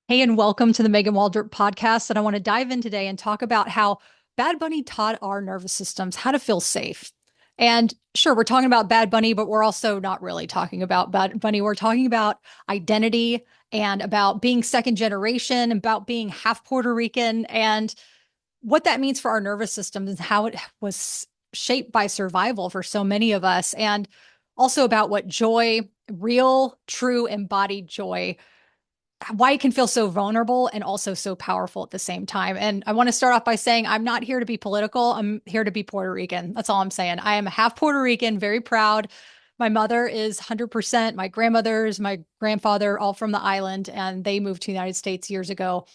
Hey, and welcome to the Megan Waldrop podcast. And I want to dive in today and talk about how Bad Bunny taught our nervous systems how to feel safe. And sure, we're talking about Bad Bunny, but we're also not really talking about Bad Bunny. We're talking about identity and about being second generation, about being half Puerto Rican, and what that means for our nervous systems and how it was shaped by survival for so many of us. And also about what joy, real, true, embodied joy, why it can feel so vulnerable and also so powerful at the same time. And I want to start off by saying I'm not here to be political. I'm here to be Puerto Rican. That's all I'm saying. I am half Puerto Rican, very proud. My mother is 100%. My grandmother's, my grandfather, all from the island, and they moved to the United States years ago.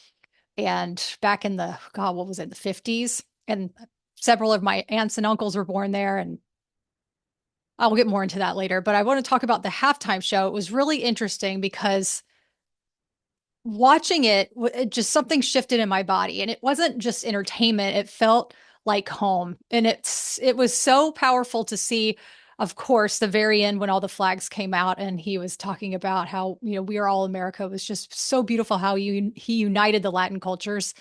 And back in the, God, what was it, the 50s? And several of my aunts and uncles were born there. And I'll get more into that later. But I want to talk about the halftime show. It was really interesting because watching it just something shifted in my body, and it wasn't just entertainment. It felt like home, and it was so powerful to see. Of course, the very end when all the flags came out and he was talking about how, we are all America, was just so beautiful how he united the Latin cultures.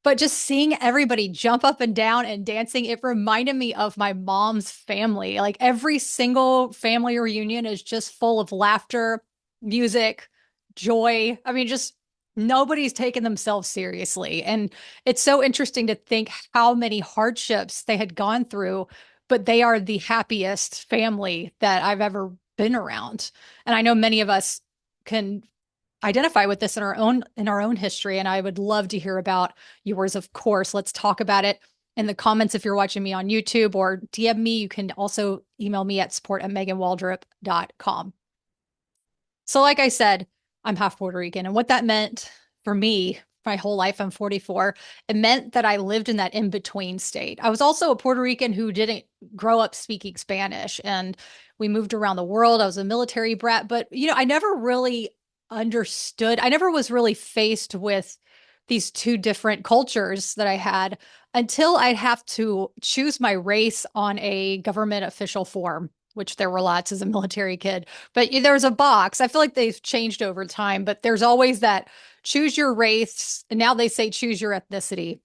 But just seeing everybody jump up and down and dancing, it reminded me of my mom's family. Like every single family reunion is just full of laughter, music, joy. I mean, just nobody's taking themselves seriously. And it's so interesting to think how many hardships they had gone through, but they are the happiest family that I've ever been around. And I know many of us can identify with this in our own history, and I would love to hear about yours. Of course, let's talk about it in the comments if you're watching me on YouTube, or DM me. You can also email me at support@meganwaldrop.com. So like I said, I'm half Puerto Rican, and what that meant for me my whole life, I'm 44, it meant that I lived in that in between state. I was also a Puerto Rican who didn't grow up speaking Spanish, and we moved around the world. I was a military brat, but I never really understood. I never was really faced with these two different cultures that I had until I'd have to choose my race on a government official form, which there were lots as a military kid. But there was a box. I feel like they've changed over time, but there's always that choose your race. And now they say choose your ethnicity.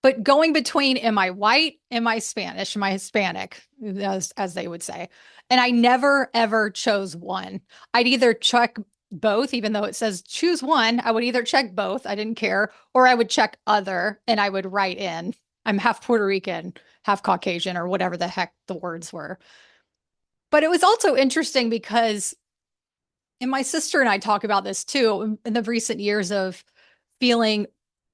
But going between, am I white? Am I Spanish? Am I Hispanic? As they would say. And I never, ever chose one. I'd either check both, even though it says choose one. I would either check both. I didn't care. Or I would check other and I would write in, I'm half Puerto Rican, half Caucasian, or whatever the heck the words were. But it was also interesting because, and my sister and I talk about this too, in the recent years of feeling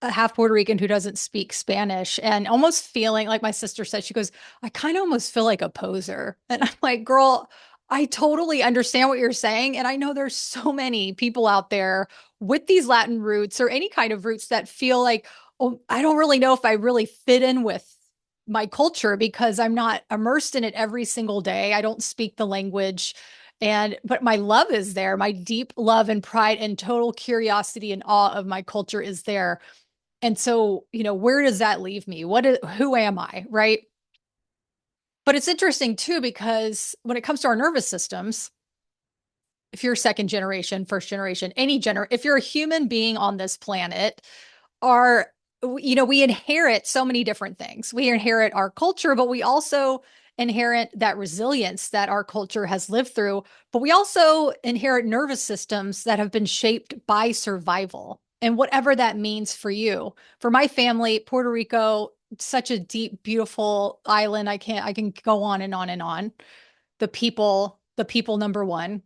a half Puerto Rican who doesn't speak Spanish and almost feeling like my sister said, she goes, I kind of almost feel like a poser. And I'm like, girl, I totally understand what you're saying. And I know there's so many people out there with these Latin roots or any kind of roots that feel like, oh, I don't really know if I really fit in with my culture because I'm not immersed in it every single day. I don't speak the language. But my love is there. My deep love and pride and total curiosity and awe of my culture is there. And so, where does that leave me? Who am I? Right. But it's interesting too, because when it comes to our nervous systems, if you're second generation, first generation, if you're a human being on this planet, our we inherit so many different things. We inherit our culture, but we also inherit that resilience that our culture has lived through. But we also inherit nervous systems that have been shaped by survival, and whatever that means for you. For my family, Puerto Rico, such a deep, beautiful island. I can go on and on and on. The people number one,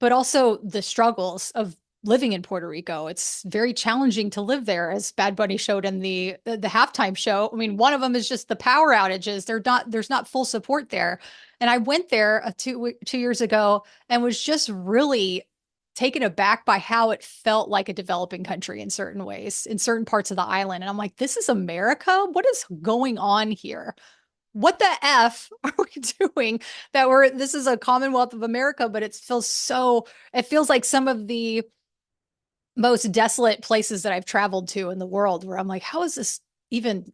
but also the struggles of living in Puerto Rico. It's very challenging to live there, as Bad Bunny showed in the halftime show. I mean, one of them is just the power outages. There's not full support there. And I went there 2 years ago and was just really taken aback by how it felt like a developing country in certain ways, in certain parts of the island. And I'm like, this is America? What is going on here? What the F are we doing this is a Commonwealth of America, but it feels like some of the most desolate places that I've traveled to in the world, where I'm like, how is this even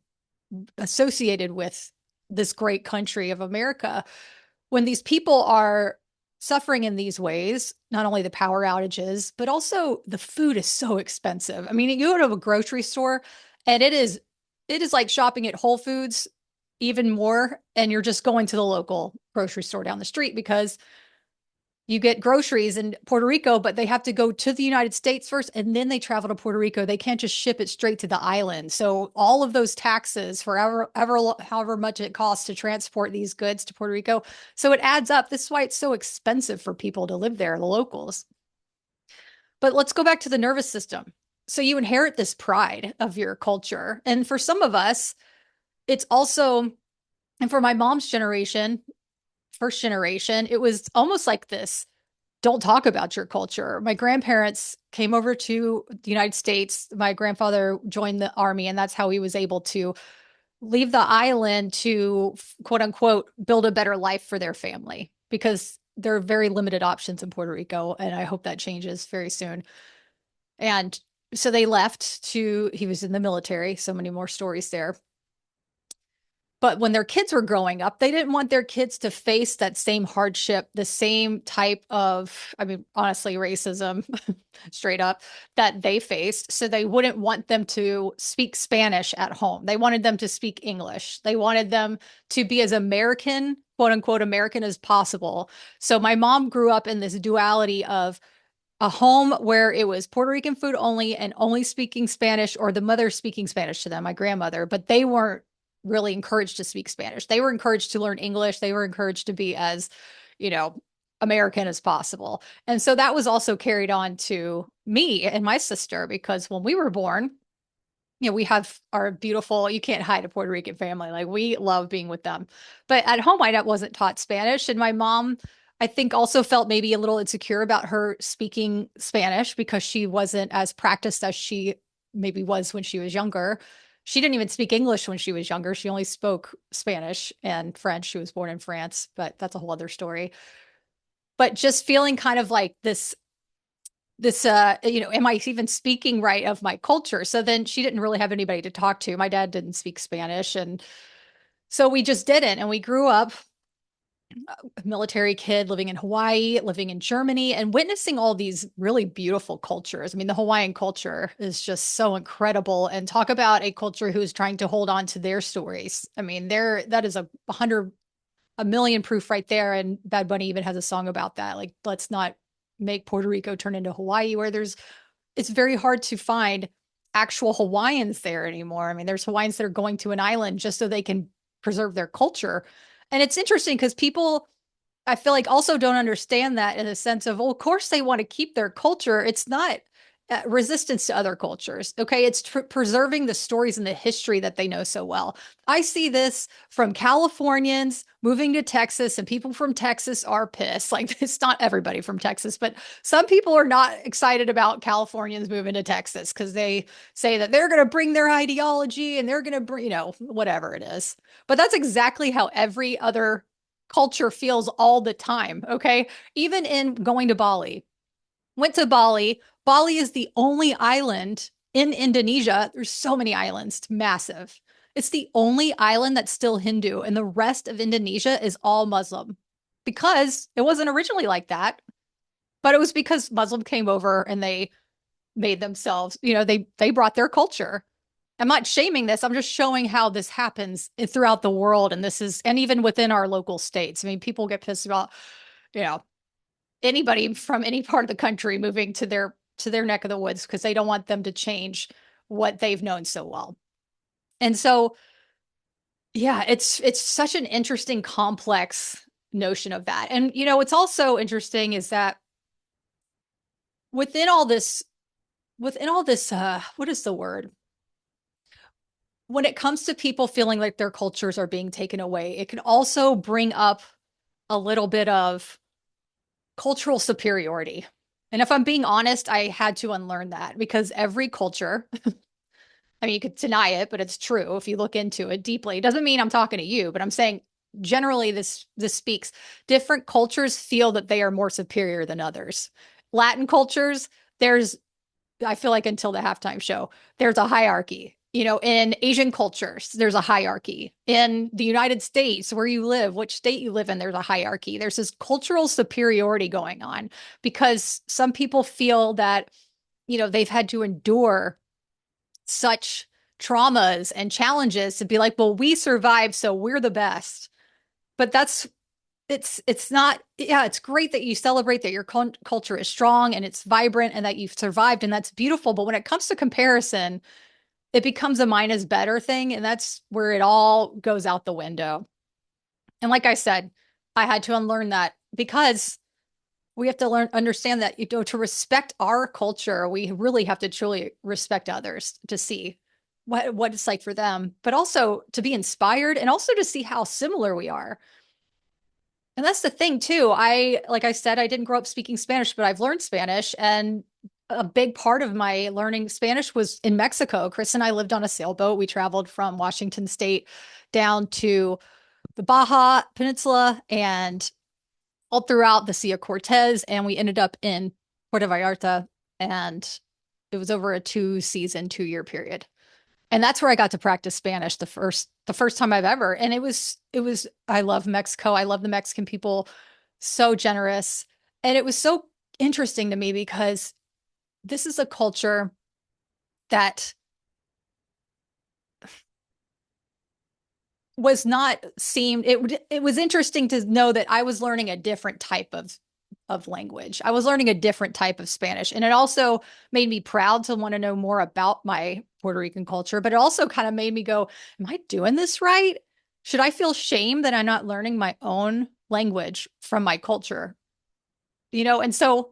associated with this great country of America when these people are suffering in these ways, not only the power outages, but also the food is so expensive. I mean, you go to a grocery store and it is like shopping at Whole Foods even more, and you're just going to the local grocery store down the street because you get groceries in Puerto Rico, but they have to go to the United States first and then they travel to Puerto Rico. They can't just ship it straight to the island. So all of those taxes for however much it costs to transport these goods to Puerto Rico. So it adds up. This is why it's so expensive for people to live there, the locals. But let's go back to the nervous system. So you inherit this pride of your culture. And for some of us, it's also, and for my mom's generation, first generation, it was almost like this don't talk about your culture. My grandparents came over to the United States. My grandfather joined the army, and that's how he was able to leave the island to quote unquote build a better life for their family because there are very limited options in Puerto Rico. And I hope that changes very soon. And so they left he was in the military. So many more stories there. But when their kids were growing up, they didn't want their kids to face that same hardship, the same type of, I mean, honestly, racism, straight up, that they faced. So they wouldn't want them to speak Spanish at home. They wanted them to speak English. They wanted them to be as American, quote unquote, American as possible. So my mom grew up in this duality of a home where it was Puerto Rican food only and only speaking Spanish, or the mother speaking Spanish to them, my grandmother, but they weren't really encouraged to speak Spanish. They were encouraged to learn English. They were encouraged to be as, you know, American as possible. And so that was also carried on to me and my sister because when we were born, we have our beautiful, you can't hide a Puerto Rican family. Like we love being with them. But at home, I wasn't taught Spanish. And my mom, I think, also felt maybe a little insecure about her speaking Spanish because she wasn't as practiced as she maybe was when she was younger. She didn't even speak English when she was younger. She only spoke Spanish and French. She was born in France, but that's a whole other story. But just feeling kind of like this am I even speaking right of my culture? So then she didn't really have anybody to talk to. My dad didn't speak Spanish, and so we just didn't. And we grew up a military kid living in Hawaii, living in Germany, and witnessing all these really beautiful cultures. I mean, the Hawaiian culture is just so incredible. And talk about a culture who's trying to hold on to their stories. I mean, that is a million proof right there. And Bad Bunny even has a song about that. Like, let's not make Puerto Rico turn into Hawaii, where it's very hard to find actual Hawaiians there anymore. I mean, there's Hawaiians that are going to an island just so they can preserve their culture. And it's interesting because people, I feel like, also don't understand that in a sense of, well, of course they want to keep their culture. It's not resistance to other cultures. Okay. It's preserving the stories and the history that they know so well. I see this from Californians moving to Texas, and people from Texas are pissed. Like, it's not everybody from Texas, but some people are not excited about Californians moving to Texas because they say that they're going to bring their ideology and they're going to bring, whatever it is. But that's exactly how every other culture feels all the time. Okay. Even in going to Bali, went to Bali. Bali is the only island in Indonesia. There's so many islands, it's massive. It's the only island that's still Hindu, and the rest of Indonesia is all Muslim because it wasn't originally like that, but it was because Muslim came over and they made themselves, they brought their culture. I'm not shaming this. I'm just showing how this happens throughout the world. And even within our local states. I mean, people get pissed about, you know, anybody from any part of the country moving to their neck of the woods because they don't want them to change what they've known so well. And so, yeah, it's such an interesting, complex notion of that. And what's also interesting is that within all this, what is the word? When it comes to people feeling like their cultures are being taken away, it can also bring up a little bit of cultural superiority. And if I'm being honest, I had to unlearn that because every culture, I mean, you could deny it, but it's true if you look into it deeply. It doesn't mean I'm talking to you, but I'm saying generally this speaks. Different cultures feel that they are more superior than others. Latin cultures, I feel like until the halftime show, there's a hierarchy. In Asian cultures, there's a hierarchy. In the United States, where you live, which state you live in, there's a hierarchy. There's this cultural superiority going on because some people feel that, they've had to endure such traumas and challenges to be like, well, we survived, so we're the best. But it's not, yeah, it's great that you celebrate that your culture is strong and it's vibrant and that you've survived, and that's beautiful. But when it comes to comparison, it becomes a mine is better thing. And that's where it all goes out the window. And like I said, I had to unlearn that because we have to understand that, to respect our culture, we really have to truly respect others to see what it's like for them, but also to be inspired and also to see how similar we are. And that's the thing too. Like I said, I didn't grow up speaking Spanish, but I've learned Spanish. And a big part of my learning Spanish was in Mexico. Chris and I lived on a sailboat. We traveled from Washington State down to the Baja Peninsula and all throughout the Sea of Cortez. And we ended up in Puerto Vallarta. And it was over a 2-year period. And that's where I got to practice Spanish the first time I've ever. And it was I love Mexico. I love the Mexican people, so generous. And it was so interesting to me because this is a culture that was not seemed it was interesting to know that I was learning a different type of language. I was learning a different type of Spanish. And it also made me proud to want to know more about my Puerto Rican culture, but it also kind of made me go, am I doing this right? Should I feel shame that I'm not learning my own language from my culture? And so,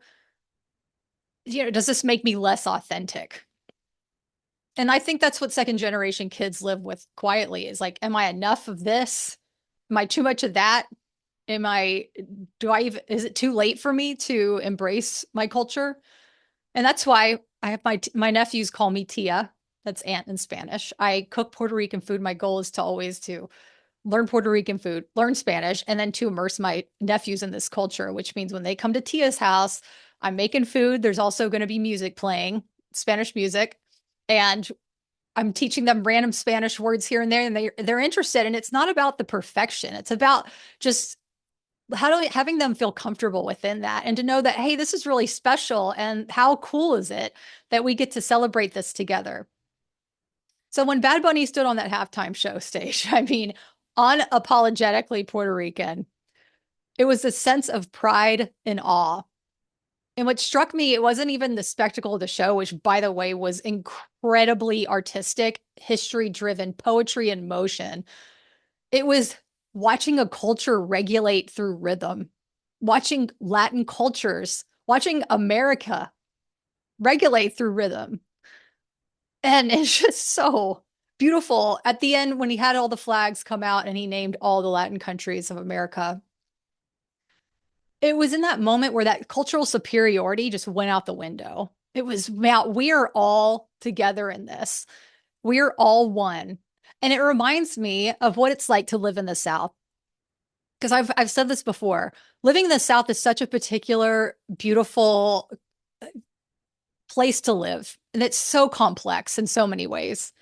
does this make me less authentic? And I think that's what second generation kids live with quietly is like, am I enough of this? Am I too much of that? Is it too late for me to embrace my culture? And that's why I have my nephews call me Tia. That's aunt in Spanish. I cook Puerto Rican food. My goal is to always to learn Puerto Rican food, learn Spanish, and then to immerse my nephews in this culture, which means when they come to Tia's house, I'm making food. There's also going to be music playing, Spanish music, and I'm teaching them random Spanish words here and there, and they're interested. And it's not about the perfection. It's about just having them feel comfortable within that and to know that, hey, this is really special. And how cool is it that we get to celebrate this together? So when Bad Bunny stood on that halftime show stage, I mean, unapologetically Puerto Rican, it was a sense of pride and awe. And what struck me, it wasn't even the spectacle of the show, which, by the way, was incredibly artistic, history driven, poetry in motion. It was watching a culture regulate through rhythm, watching Latin cultures, watching America regulate through rhythm. And it's just so beautiful. At the end, when he had all the flags come out and he named all the Latin countries of America, it was in that moment where that cultural superiority just went out the window. It was, man, we are all together in this. We're all one. And it reminds me of what it's like to live in the South. Because I've said this before. Living in the South is such a particular, beautiful place to live. And it's so complex in so many ways.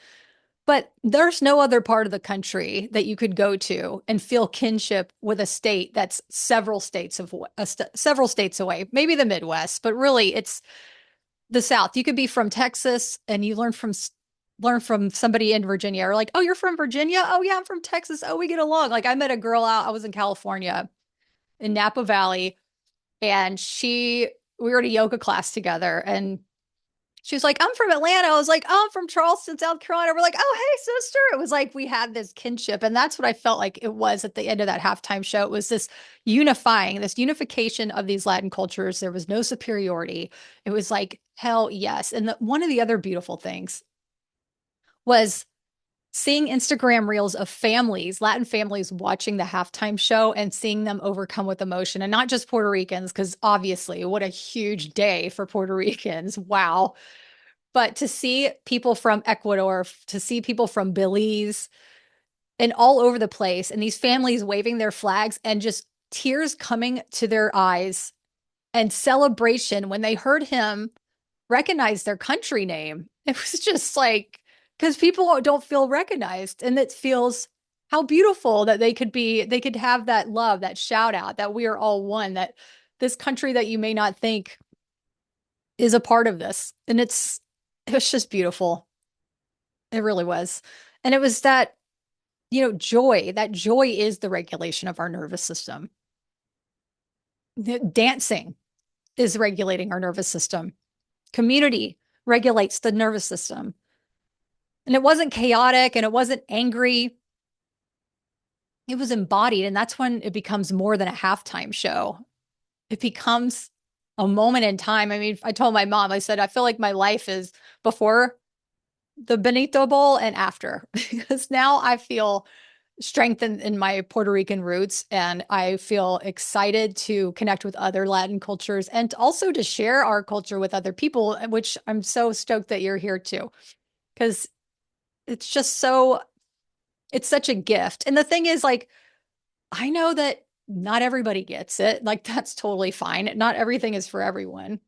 But there's no other part of the country that you could go to and feel kinship with a state that's several states away. Maybe the Midwest, but really it's the South. You could be from Texas and you learn from somebody in Virginia, or like, oh, you're from Virginia? Oh yeah, I'm from Texas. Oh, we get along. Like I met a girl I was in California in Napa Valley, and we were at a yoga class together, and she was like, I'm from Atlanta. I was like, oh, I'm from Charleston, South Carolina. We're like, oh, hey, sister. It was like we had this kinship. And that's what I felt like it was at the end of that halftime show. It was this unification of these Latin cultures. There was no superiority. It was like, hell yes. And one of the other beautiful things was seeing Instagram reels of families, Latin families watching the halftime show and seeing them overcome with emotion, and not just Puerto Ricans, because obviously what a huge day for Puerto Ricans. Wow. But to see people from Ecuador, to see people from Belize and all over the place, and these families waving their flags and just tears coming to their eyes and celebration when they heard him recognize their country name. It was just like, because people don't feel recognized. And it feels how beautiful that they could have that love, that shout out that we are all one, that this country that you may not think is a part of this. And it was just beautiful. It really was. And it was that, joy. That joy is the regulation of our nervous system. Dancing is regulating our nervous system. Community regulates the nervous system. And it wasn't chaotic and it wasn't angry. It was embodied. And that's when it becomes more than a halftime show. It becomes a moment in time. I mean, I told my mom, I said, I feel like my life is before the Benito Bowl and after, because now I feel strengthened in my Puerto Rican roots and I feel excited to connect with other Latin cultures and also to share our culture with other people, which I'm so stoked that you're here too, because it's just it's such a gift. And the thing is, like, I know that not everybody gets it. Like, that's totally fine. Not everything is for everyone.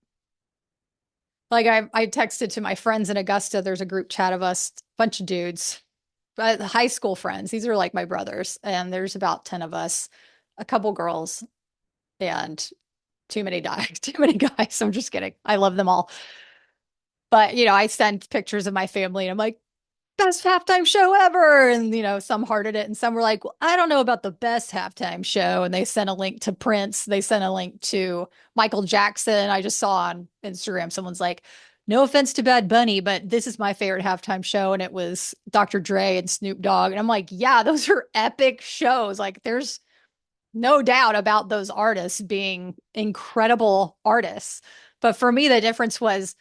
Like, I texted to my friends in Augusta. There's a group chat of us, bunch of dudes, high school friends. These are like my brothers. And there's about 10 of us, a couple girls, and too many guys, too many guys. I'm just kidding. I love them all. But, I send pictures of my family and I'm like, best halftime show ever. And, some hearted it and some were like, well, I don't know about the best halftime show. And they sent a link to Prince. They sent a link to Michael Jackson. I just saw on Instagram, someone's like, no offense to Bad Bunny, but this is my favorite halftime show. And it was Dr. Dre and Snoop Dogg. And I'm like, yeah, those are epic shows. Like, there's no doubt about those artists being incredible artists. But for me, the difference was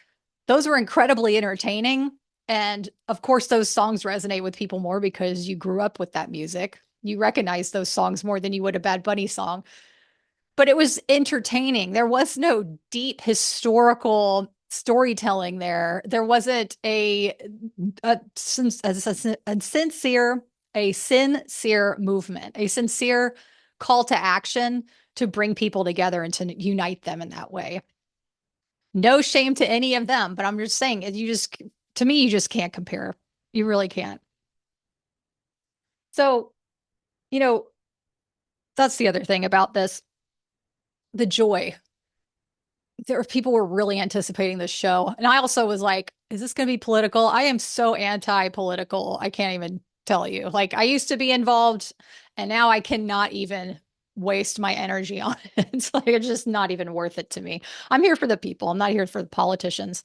those were incredibly entertaining. And of course, those songs resonate with people more because you grew up with that music. You recognize those songs more than you would a Bad Bunny song. But it was entertaining. There was no deep historical storytelling there. There wasn't a sincere movement, a sincere call to action to bring people together and to unite them in that way. No shame to any of them, but I'm just saying, to me, you just can't compare. You really can't. So, you know, that's the other thing about this, the joy. People were really anticipating this show. And I also was like, is this going to be political? I am so anti-political. I can't even tell you. Like, I used to be involved and now I cannot even waste my energy on it. It's like, it's just not even worth it to me. I'm here for the people. I'm not here for the politicians.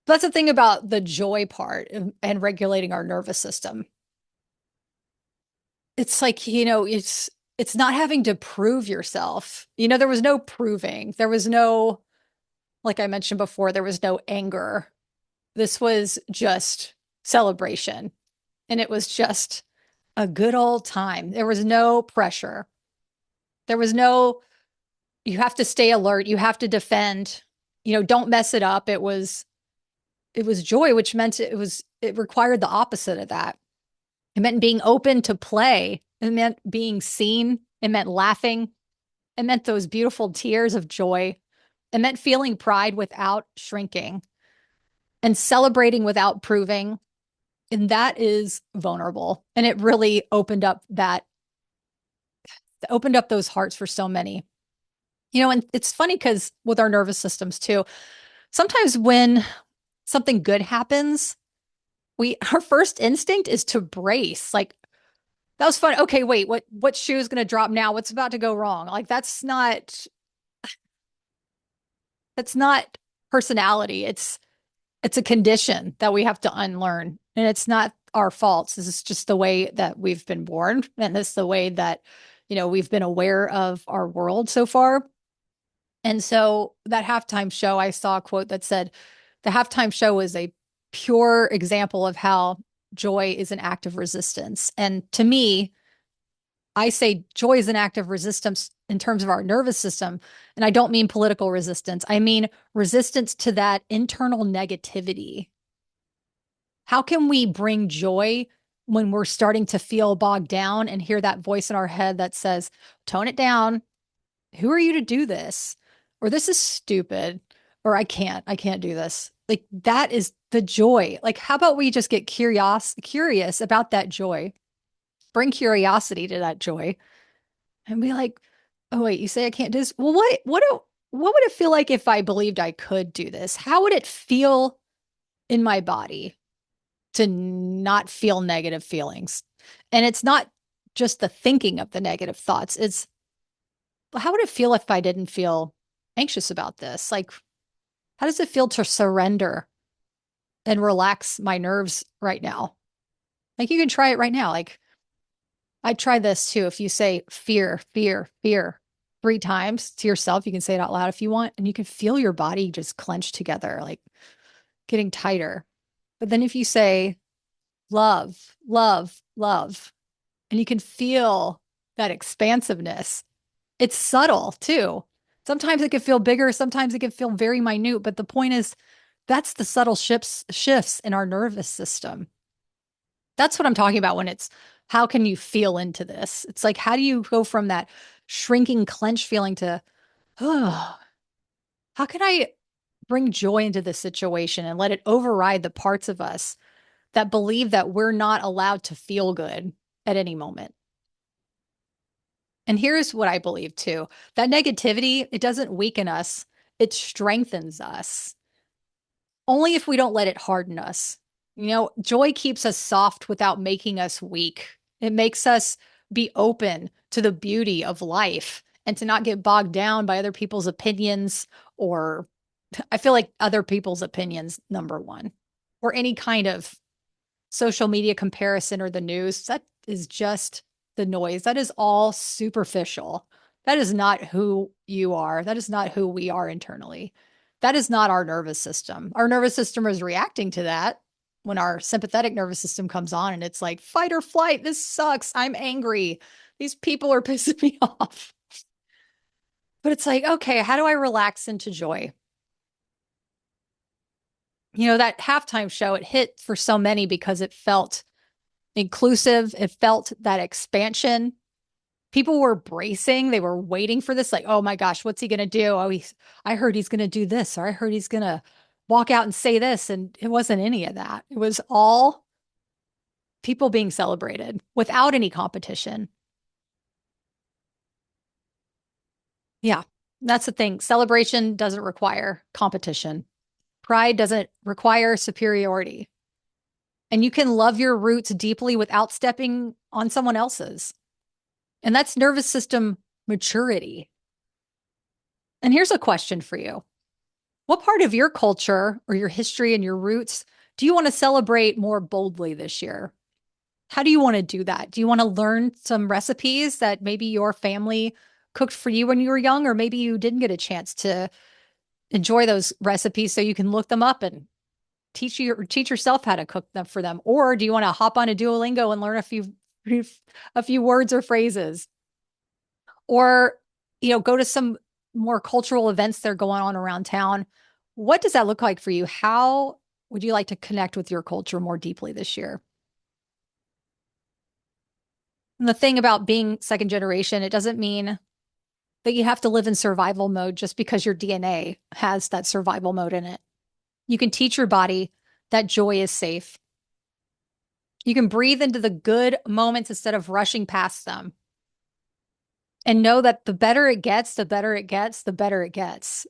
That's the thing about the joy part and regulating our nervous system. It's like, it's not having to prove yourself. There was no proving. There was no, like I mentioned before, there was no anger. This was just celebration. And it was just a good old time. There was no pressure. There was no, you have to stay alert. You have to defend, don't mess it up. It was joy, which meant it required the opposite of that. It meant being open to play. It meant being seen. It meant laughing. It meant those beautiful tears of joy. It meant feeling pride without shrinking and celebrating without proving. And that is vulnerable. And it really opened up those hearts for so many. And it's funny because with our nervous systems too, sometimes when something good happens, our first instinct is to brace. Like, that was fun. Okay, wait, what shoe is going to drop now? What's about to go wrong? Like, that's not personality. It's a condition that we have to unlearn. And it's not our faults. This is just the way that we've been born. And this is the way that, we've been aware of our world so far. And so that halftime show, I saw a quote that said, the halftime show was a pure example of how joy is an act of resistance. And to me, I say joy is an act of resistance in terms of our nervous system. And I don't mean political resistance. I mean resistance to that internal negativity. How can we bring joy when we're starting to feel bogged down and hear that voice in our head that says, tone it down. Who are you to do this? Or this is stupid. Or I can't do this. Like, that is the joy. Like, how about we just get curious about that joy, bring curiosity to that joy, and be like, oh wait, you say I can't do this? Well, what would it feel like if I believed I could do this? How would it feel in my body to not feel negative feelings? And it's not just the thinking of the negative thoughts. It's how would it feel if I didn't feel anxious about this? Like, how does it feel to surrender and relax my nerves right now? Like, you can try it right now. Like, I try this too. If you say fear, fear, fear 3 times to yourself, you can say it out loud if you want, and you can feel your body just clench together, like getting tighter. But then if you say love, love, love, and you can feel that expansiveness, it's subtle too. Sometimes it can feel bigger, sometimes it can feel very minute, but the point is that's the subtle shifts in our nervous system. That's what I'm talking about when it's how can you feel into this? It's like, how do you go from that shrinking clench feeling to, oh, how can I bring joy into this situation and let it override the parts of us that believe that we're not allowed to feel good at any moment? And here's what I believe too, that negativity, it doesn't weaken us, it strengthens us. Only if we don't let it harden us. You know, joy keeps us soft without making us weak. It makes us be open to the beauty of life and to not get bogged down by other people's opinions, or I feel like other people's opinions, number one, or any kind of social media comparison or the news. That is just the noise. That is all superficial. That is not who you are. That is not who we are internally. That is not our nervous system. Our nervous system is reacting to that when our sympathetic nervous system comes on and it's like fight or flight. This sucks. I'm angry. These people are pissing me off. But it's like, okay, how do I relax into joy? You know, that halftime show, it hit for so many because it felt inclusive. It felt that expansion. People were bracing. They were waiting for this. Like, oh my gosh, what's he going to do? Oh, I heard he's going to do this, or I heard he's going to walk out and say this. And it wasn't any of that. It was all people being celebrated without any competition. Yeah, that's the thing. Celebration doesn't require competition. Pride doesn't require superiority. And you can love your roots deeply without stepping on someone else's. And that's nervous system maturity. And here's a question for you. What part of your culture or your history and your roots do you want to celebrate more boldly this year? How do you want to do that? Do you want to learn some recipes that maybe your family cooked for you when you were young, or maybe you didn't get a chance to enjoy those recipes so you can look them up and teach yourself how to cook them for them? Or do you want to hop on a Duolingo and learn a few words or phrases? Or, you know, go to some more cultural events that are going on around town? What does that look like for you? How would you like to connect with your culture more deeply this year? And the thing about being second generation, it doesn't mean that you have to live in survival mode just because your DNA has that survival mode in it. You can teach your body that joy is safe. You can breathe into the good moments instead of rushing past them. And know that the better it gets, the better it gets, the better it gets.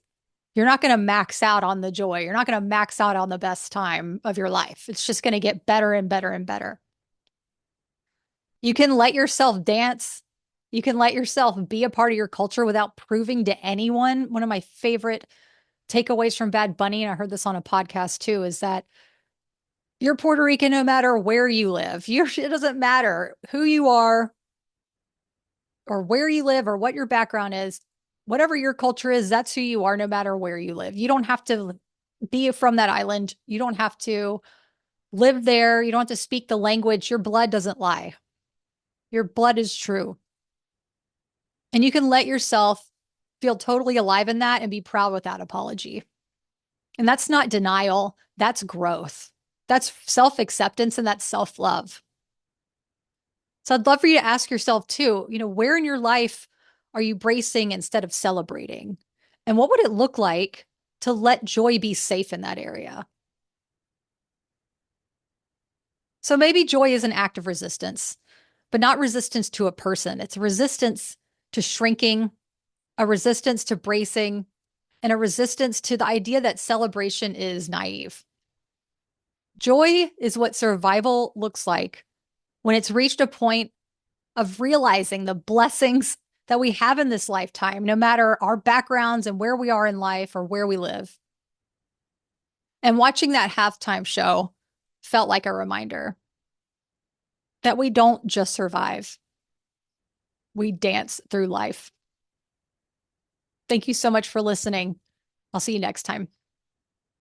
You're not going to max out on the joy. You're not going to max out on the best time of your life. It's just going to get better and better and better. You can let yourself dance. You can let yourself be a part of your culture without proving to anyone. One of my favorite takeaways from Bad Bunny, and I heard this on a podcast too, is that you're Puerto Rican no matter where you live. It doesn't matter who you are or where you live or what your background is. Whatever your culture is, that's who you are no matter where you live. You don't have to be from that island. You don't have to live there. You don't have to speak the language. Your blood doesn't lie. Your blood is true. And you can let yourself feel totally alive in that and be proud without apology. And that's not denial. That's growth. That's self-acceptance and that's self-love. So I'd love for you to ask yourself too, you know, where in your life are you bracing instead of celebrating? And what would it look like to let joy be safe in that area? So maybe joy is an act of resistance, but not resistance to a person. It's a resistance to shrinking, a resistance to bracing, and a resistance to the idea that celebration is naive. Joy is what survival looks like when it's reached a point of realizing the blessings that we have in this lifetime, no matter our backgrounds and where we are in life or where we live. And watching that halftime show felt like a reminder that we don't just survive, we dance through life. Thank you so much for listening. I'll see you next time.